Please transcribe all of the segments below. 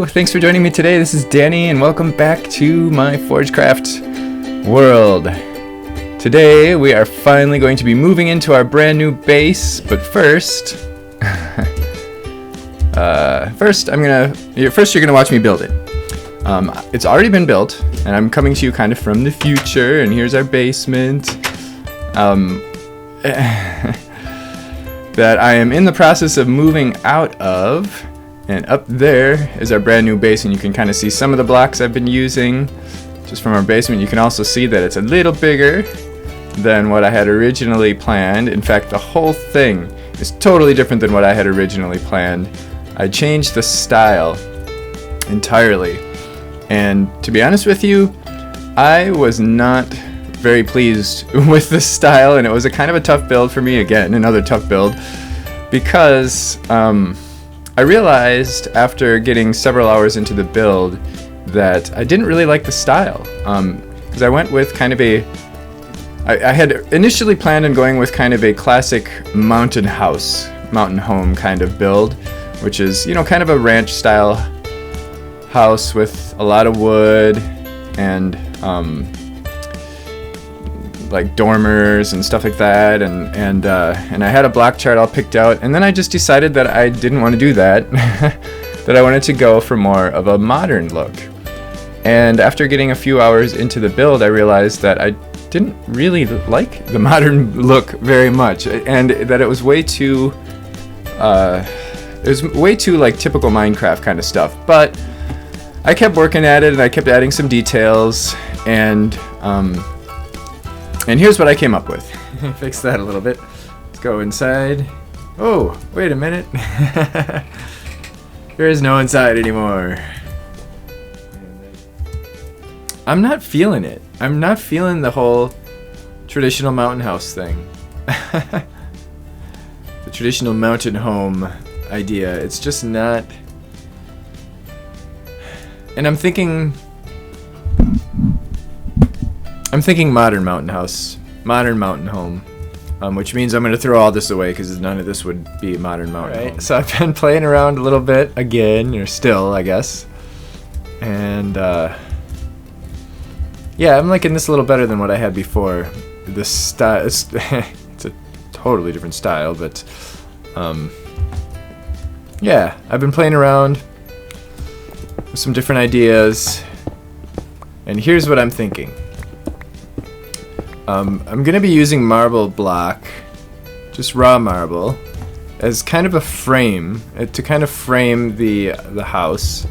Thanks for joining me today. This is Danny and welcome back to my Forgecraft world. Today we are finally going to be moving into our brand new base, but first you're gonna watch me build it. It's already been built and I'm coming to you kind of from the future, and here's our basement that I am in the process of moving out of. And up there is our brand new base, and you can kind of see some of the blocks I've been using just from our basement. You can also see that it's a little bigger than what I had originally planned. In fact, the whole thing is totally different than what I had originally planned. I changed the style entirely. And to be honest with you, I was not very pleased with the style, and it was a kind of a tough build for me. Again, another tough build, because I realized after getting several hours into the build that I didn't really like the style, because I went with kind of I had initially planned on going with kind of a classic mountain home kind of build, which is, you know, kind of a ranch style house with a lot of wood and like dormers and stuff like that, and I had a block chart all picked out, and then I just decided that I didn't want to do that, that I wanted to go for more of a modern look. And after getting a few hours into the build, I realized that I didn't really like the modern look very much, and that it was way too like typical Minecraft kind of stuff. But I kept working at it, and I kept adding some details, and here's what I came up with. Fix that a little bit. Let's go inside. Oh, wait a minute. There is no inside anymore. I'm not feeling it. I'm not feeling the whole traditional mountain house thing. The traditional mountain home idea. It's just not. And I'm thinking modern mountain house, modern mountain home, which means I'm going to throw all this away because none of this would be a modern mountain home. So I've been playing around a little bit again, or still, I guess. And yeah, I'm liking this a little better than what I had before. The style, it's a totally different style, but yeah, I've been playing around with some different ideas, and here's what I'm thinking. I'm going to be using marble block, just raw marble, as kind of a frame, to kind of frame the house.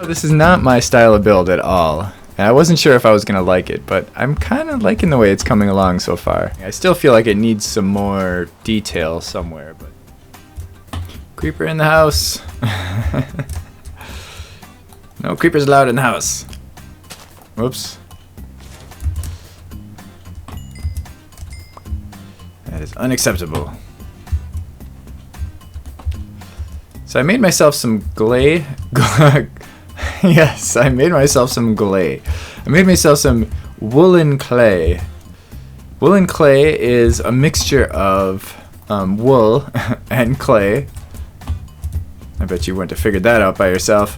This is not my style of build at all. And I wasn't sure if I was going to like it, but I'm kind of liking the way it's coming along so far. I still feel like it needs some more detail somewhere, but... Creeper in the house. No creepers allowed in the house. Whoops. That is unacceptable. So I made myself some clay. Yes, I made myself some clay. I made myself some woolen clay. Woolen clay is a mixture of wool and clay. I bet you wouldn't have figured that out by yourself.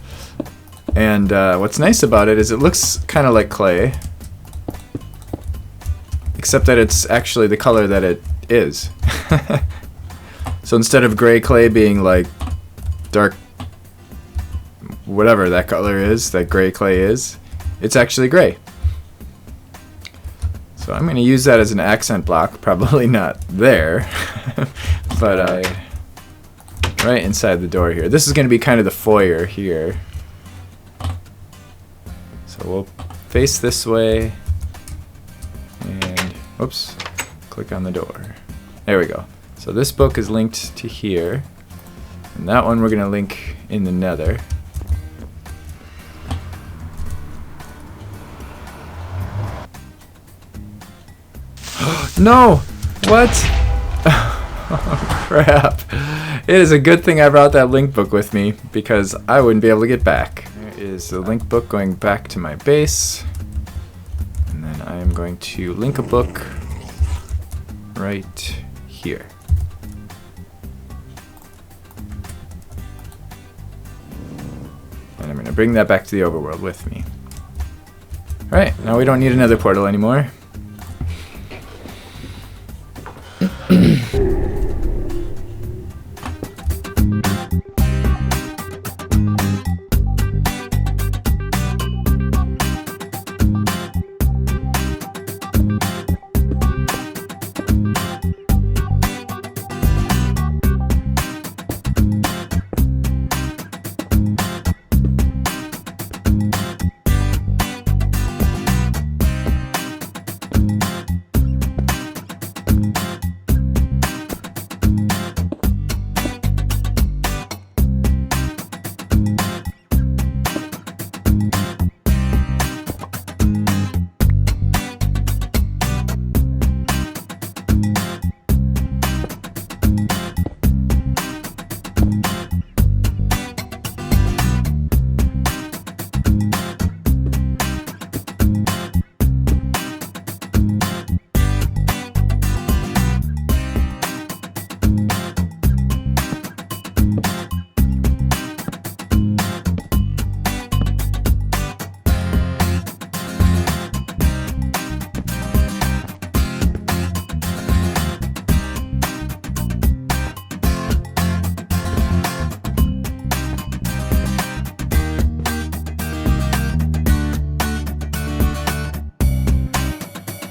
And what's nice about it is it looks kind of like clay, except that it's actually the color that it is. So instead of gray clay being like dark, whatever that color is, that gray clay is, it's actually gray. So I'm going to use that as an accent block, probably not there, but right inside the door here. This is going to be kind of the foyer here. So we'll face this way and, whoops, click on the door. There we go. So this book is linked to here, and that one we're going to link in the nether. No! What? Oh, crap. It is a good thing I brought that link book with me, because I wouldn't be able to get back. There is the link book going back to my base. And then I am going to link a book right here. And I'm going to bring that back to the overworld with me. Alright, now we don't need another portal anymore.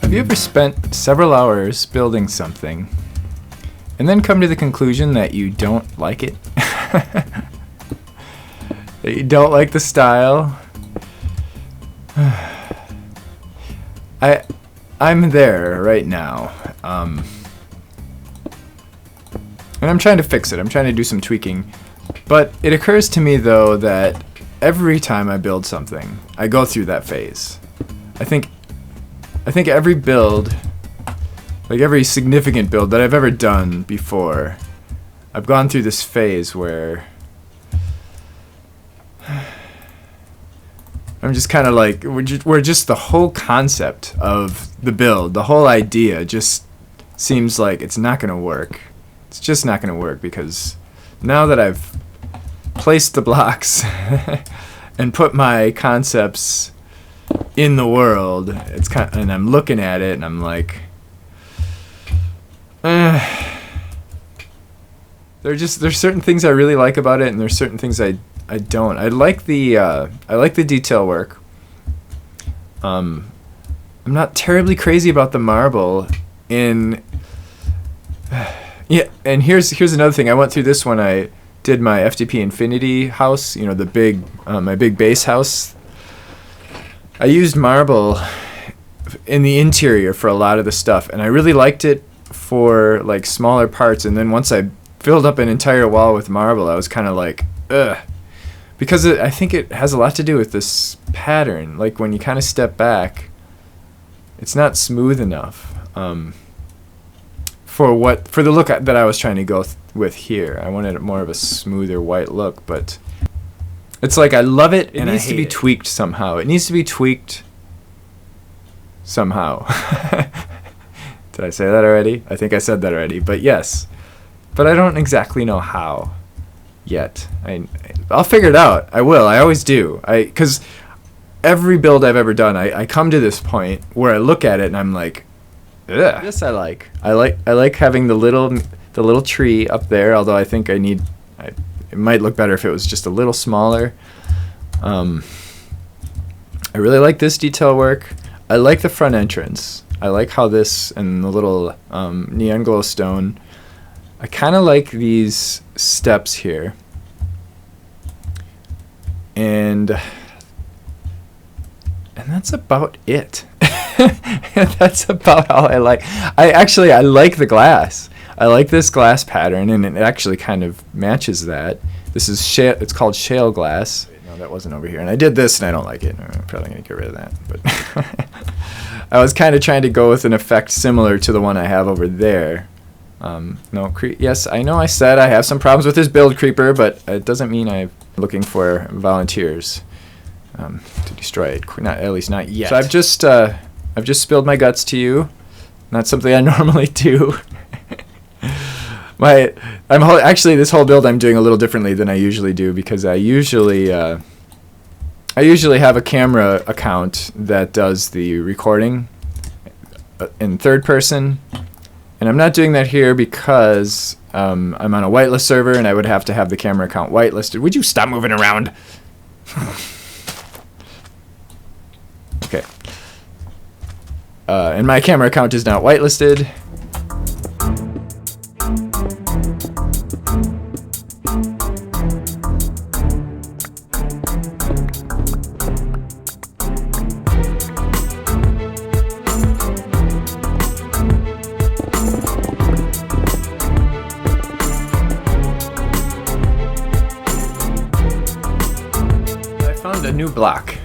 Have you ever spent several hours building something and then come to the conclusion that you don't like it? That you don't like the style? I'm there right now. And I'm trying to fix it. I'm trying to do some tweaking. But it occurs to me though that every time I build something, I go through that phase. I think every build, like every significant build that I've ever done before, I've gone through this phase where I'm just kind of like, where just the whole concept of the build, the whole idea just seems like it's not going to work. It's just not going to work because now that I've placed the blocks and put my concepts in the world, it's kind of, and I'm looking at it and I'm like, there's certain things I really like about it, and there's certain things I don't. I like the detail work. I'm not terribly crazy about the marble in yeah, and here's another thing. I went through this when I did my FTP Infinity house, you know, the big, my big base house, I used marble in the interior for a lot of the stuff, and I really liked it for like smaller parts. And then once I filled up an entire wall with marble, I was kind of like, ugh, because I think it has a lot to do with this pattern. Like when you kind of step back, it's not smooth enough for the look that I was trying to go with here. I wanted more of a smoother white look, but it's like I love it, and it needs to be tweaked somehow. It needs to be tweaked somehow. Did I say that already? I think I said that already, but yes. But I don't exactly know how yet. I'll figure it out. I will. I always do. Because every build I've ever done, I come to this point where I look at it and I'm like, ugh. This I like. I like having the little tree up there, although I think it might look better if it was just a little smaller. I really like this detail work. I like the front entrance. I like how this and the little neon glow stone. I kind of like these steps here. And that's about it. That's about all I like. I like the glass. I like this glass pattern, and it actually kind of matches that. This is shale. It's called shale glass. No, that wasn't over here. And I did this, and I don't like it. I'm probably gonna get rid of that. But I was kind of trying to go with an effect similar to the one I have over there. Yes, I know I said I have some problems with this build creeper, but it doesn't mean I'm looking for volunteers to destroy it. At least not yet. So I've just spilled my guts to you. Not something I normally do. Actually, this whole build I'm doing a little differently than I usually do, because I usually have a camera account that does the recording in third person, and I'm not doing that here because I'm on a whitelist server and I would have to have the camera account whitelisted. Would you stop moving around? Okay. And my camera account is not whitelisted. A new block.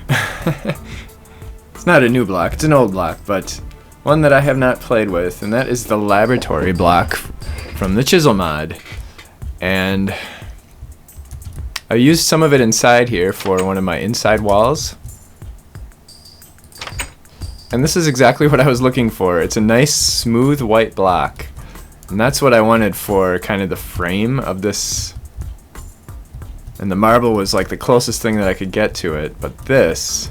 It's not a new block, it's an old block, but one that I have not played with, and that is the laboratory block from the Chisel mod. And I used some of it inside here for one of my inside walls. And this is exactly what I was looking for. It's a nice smooth white block. And that's what I wanted for kind of the frame of this. And the marble was like the closest thing that I could get to it, but this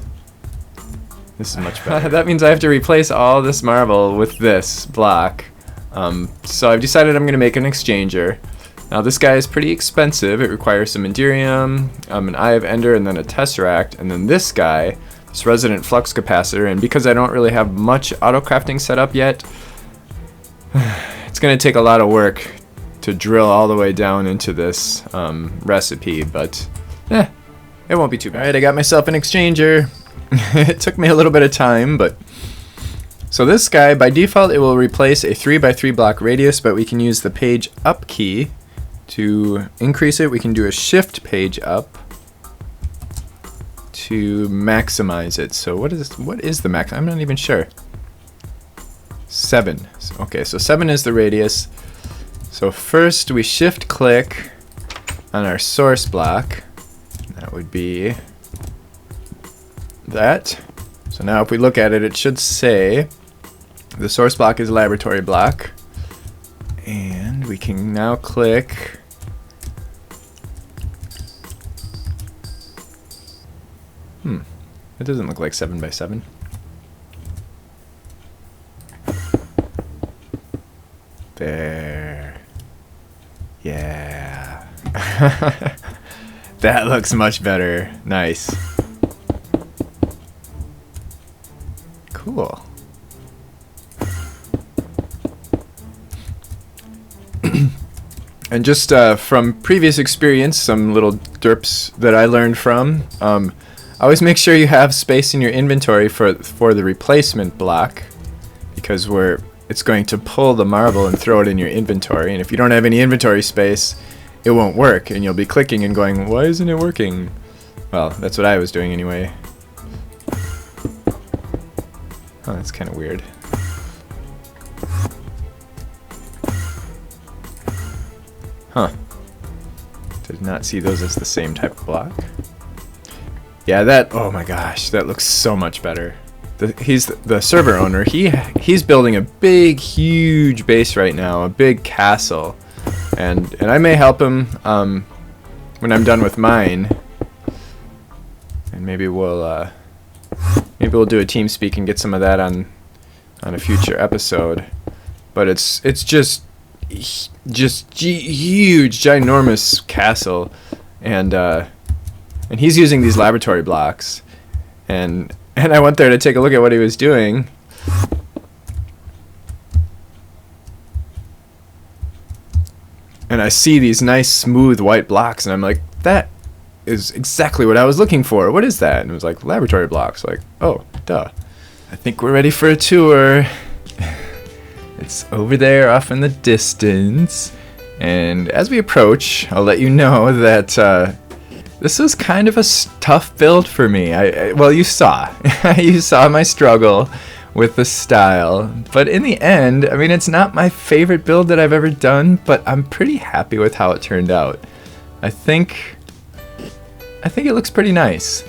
is much better. That means I have to replace all this marble with this block. So I've decided I'm going to make an exchanger. Now this guy is pretty expensive. It requires some Enderium, an Eye of Ender, and then a Tesseract. And then this guy, this Resonant Flux Capacitor, and because I don't really have much auto-crafting set up yet, it's going to take a lot of work to drill all the way down into this recipe, but it won't be too bad. Alright, I got myself an exchanger. It took me a little bit of time, but so this guy, by default, it will replace a 3x3 block radius, but we can use the page up key to increase it. We can do a shift page up to maximize it. So what is the max? I'm not even sure. 7. Okay, so 7 is the radius. So first we shift click on our source block. That would be that. So now if we look at it, it should say the source block is laboratory block. And we can now click it doesn't look like 7x7. There. Yeah. That looks much better. Nice. Cool. And just from previous experience, some little derps that I learned from, always make sure you have space in your inventory for the replacement block, because it's going to pull the marble and throw it in your inventory, and if you don't have any inventory space, it won't work, and you'll be clicking and going, why isn't it working? Well, that's what I was doing anyway. Oh, that's kind of weird. Huh. Did not see those as the same type of block. Yeah, oh my gosh, that looks so much better. He's the server owner. He's building a big, huge base right now, a big castle, and I may help him when I'm done with mine. And maybe we'll do a team speak and get some of that on a future episode. But it's just huge, ginormous castle, and he's using these laboratory blocks, and I went there to take a look at what he was doing. And I see these nice smooth white blocks, and I'm like, that is exactly what I was looking for. What is that? And it was like, laboratory blocks. Like, oh, duh. I think we're ready for a tour. It's over there off in the distance. And as we approach, I'll let you know that this was kind of a tough build for me. Well, you saw. You saw my struggle with the style. But in the end, I mean, it's not my favorite build that I've ever done, but I'm pretty happy with how it turned out. I think it looks pretty nice.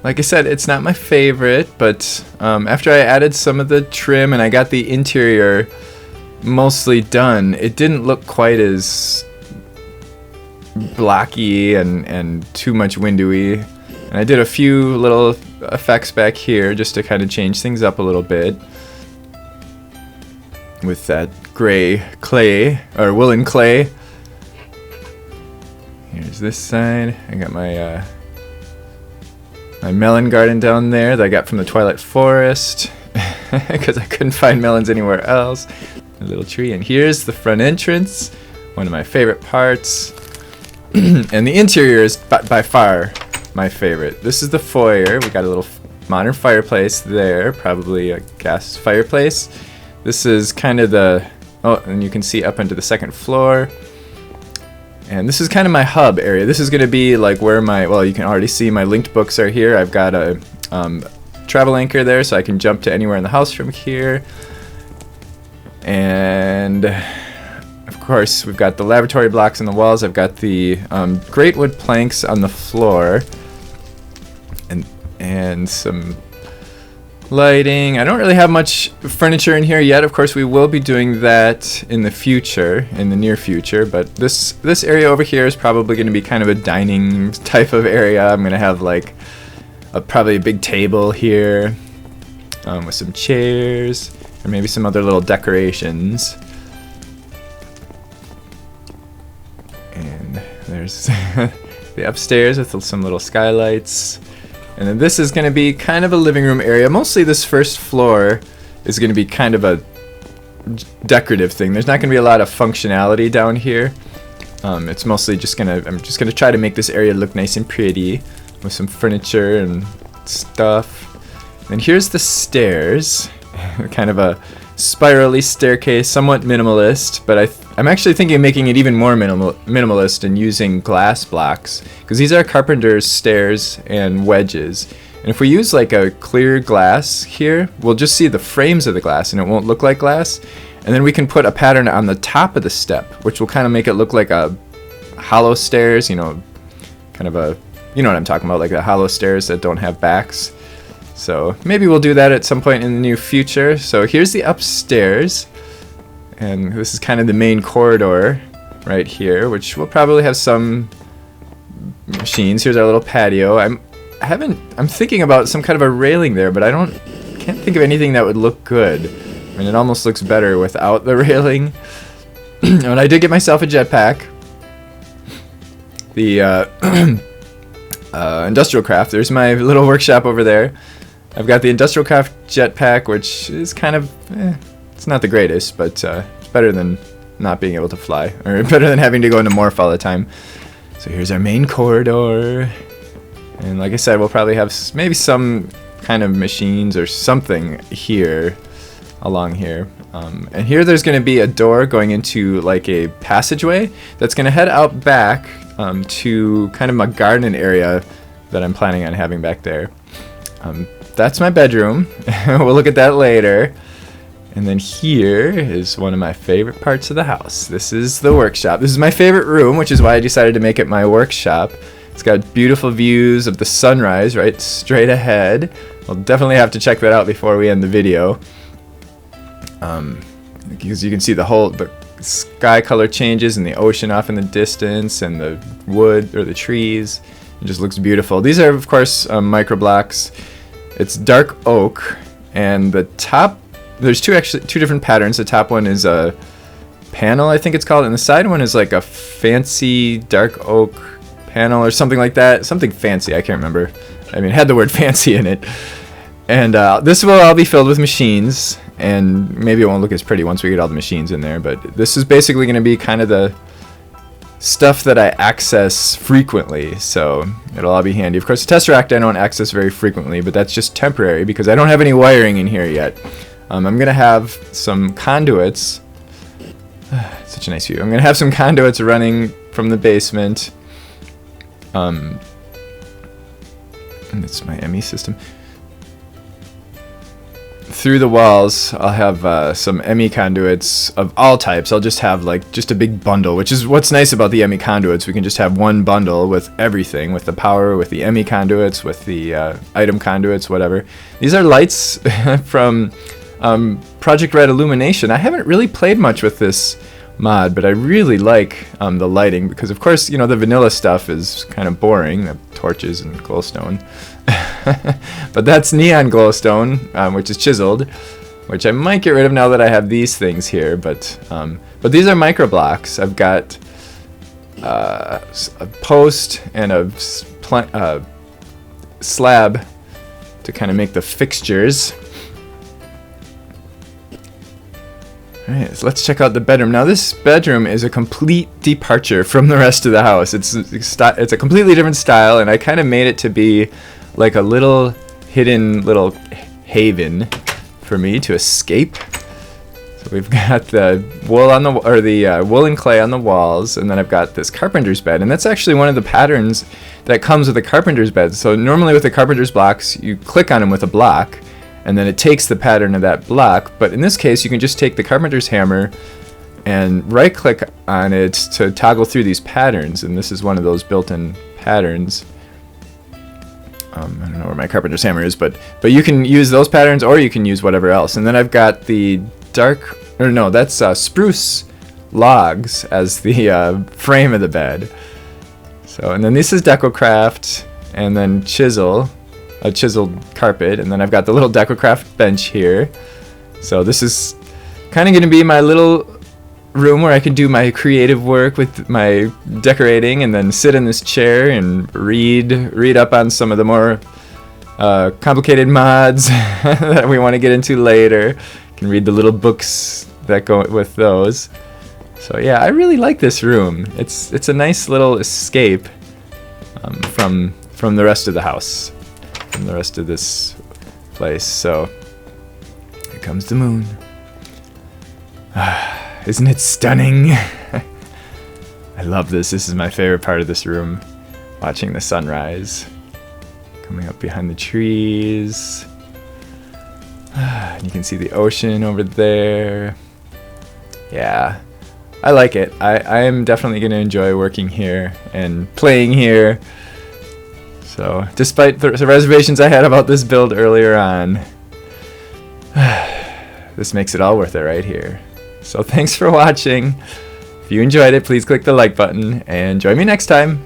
Like I said, it's not my favorite, but after I added some of the trim and I got the interior mostly done, it didn't look quite as blocky and too much windowy. And I did a few little effects back here just to kind of change things up a little bit with that gray clay, or woolen clay. Here's this side. I got my my melon garden down there that I got from the Twilight Forest because I couldn't find melons anywhere else. A little tree, and here's the front entrance, one of my favorite parts. And the interior is by far my favorite. This is the foyer. We got a little modern fireplace there, probably a gas fireplace. This is kind of and you can see up into the second floor. And this is kind of my hub area. This is going to be like where you can already see my linked books are here. I've got a travel anchor there, so I can jump to anywhere in the house from here. And of course, we've got the laboratory blocks on the walls. I've got the great wood planks on the floor, and some lighting. I don't really have much furniture in here yet. Of course, we will be doing that in the future, in the near future. But this area over here is probably going to be kind of a dining type of area. I'm going to have like probably a big table here with some chairs and maybe some other little decorations. And there's the upstairs with some little skylights. And then this is going to be kind of a living room area. Mostly this first floor is going to be kind of a decorative thing. There's not going to be a lot of functionality down here. It's mostly I'm just going to try to make this area look nice and pretty with some furniture and stuff. And here's the stairs. Kind of a spirally staircase, somewhat minimalist, but I'm actually thinking of making it even more minimalist and using glass blocks, because these are carpenter's stairs and wedges. And if we use like a clear glass here, we'll just see the frames of the glass and it won't look like glass. And then we can put a pattern on the top of the step, which will kind of make it look like a hollow stairs, kind of you know what I'm talking about, like the hollow stairs that don't have backs. So maybe we'll do that at some point in the near future. So here's the upstairs, and this is kind of the main corridor right here, which will probably have some machines. Here's our little patio. I'm thinking about some kind of a railing there, but I can't think of anything that would look good. I mean, it almost looks better without the railing. And I did get myself a jetpack. The Industrial Craft. There's my little workshop over there. I've got the Industrial Craft jetpack, which is kind of It's not the greatest, but it's better than not being able to fly, or better than having to go into morph all the time. So here's our main corridor, and like I said, we'll probably have maybe some kind of machines or something here, along here. And here there's going to be a door going into like a passageway that's going to head out back to kind of my garden area that I'm planning on having back there. That's my bedroom. We'll look at that later. And then here is one of my favorite parts of the house. This is the workshop. This is my favorite room, which is why I decided to make it my workshop. It's got beautiful views of the sunrise right straight ahead. I'll definitely have to check that out before we end the video. Because you can see the sky color changes and the ocean off in the distance and the wood or the trees. It just looks beautiful. These are, of course, micro blocks. It's dark oak, and the top, there's two different patterns. The top one is a panel, I think it's called, and the side one is like a fancy dark oak panel or something like that. Something fancy, I can't remember. I mean, it had the word fancy in it. And this will all be filled with machines, and maybe it won't look as pretty once we get all the machines in there, but this is basically going to be kind of the stuff that I access frequently, so it'll all be handy. Of course, the Tesseract I don't access very frequently, but that's just temporary because I don't have any wiring in here yet. I'm going to have some conduits. Such a nice view. I'm going to have some conduits running from the basement. And it's my ME system. Through the walls, I'll have some ME conduits of all types. I'll just have like just a big bundle, which is what's nice about the ME conduits. We can just have one bundle with everything, with the power, with the ME conduits, with the item conduits, whatever. These are lights from Project Red Illumination. I haven't really played much with this mod, but I really like the lighting because, of course, you know, the vanilla stuff is kind of boring, the torches and glowstone. But that's neon glowstone, which is chiseled, which I might get rid of now that I have these things here. But these are micro blocks. I've got a post and a slab to kind of make the fixtures. Alright, so let's check out the bedroom. Now this bedroom is a complete departure from the rest of the house. It's a completely different style, and I kind of made it to be like a little hidden little haven for me to escape. So we've got the wool on the wool and clay on the walls, and then I've got this carpenter's bed, and that's actually one of the patterns that comes with a carpenter's bed. So normally with the carpenter's blocks, you click on them with a block, and then it takes the pattern of that block. But in this case, you can just take the carpenter's hammer and right click on it to toggle through these patterns, and this is one of those built-in patterns. I don't know where my carpenter's hammer is, but you can use those patterns or you can use whatever else. And then I've got the spruce logs as the frame of the bed. So, and then this is DarkForgecraft, and then a chiseled carpet, and then I've got the little DarkForgecraft bench here. So this is kind of going to be my little room where I can do my creative work with my decorating, and then sit in this chair and read up on some of the more complicated mods that we want to get into later. You can read the little books that go with those. So yeah, I really like this room. It's a nice little escape from the rest of the house, from the rest of this place. So here comes the moon. Isn't it stunning? I love this. This is my favorite part of this room. Watching the sunrise coming up behind the trees. You can see the ocean over there. Yeah, I like it. I am definitely going to enjoy working here and playing here. So, despite the reservations I had about this build earlier on, this makes it all worth it right here. So thanks for watching. If you enjoyed it, please click the like button and join me next time.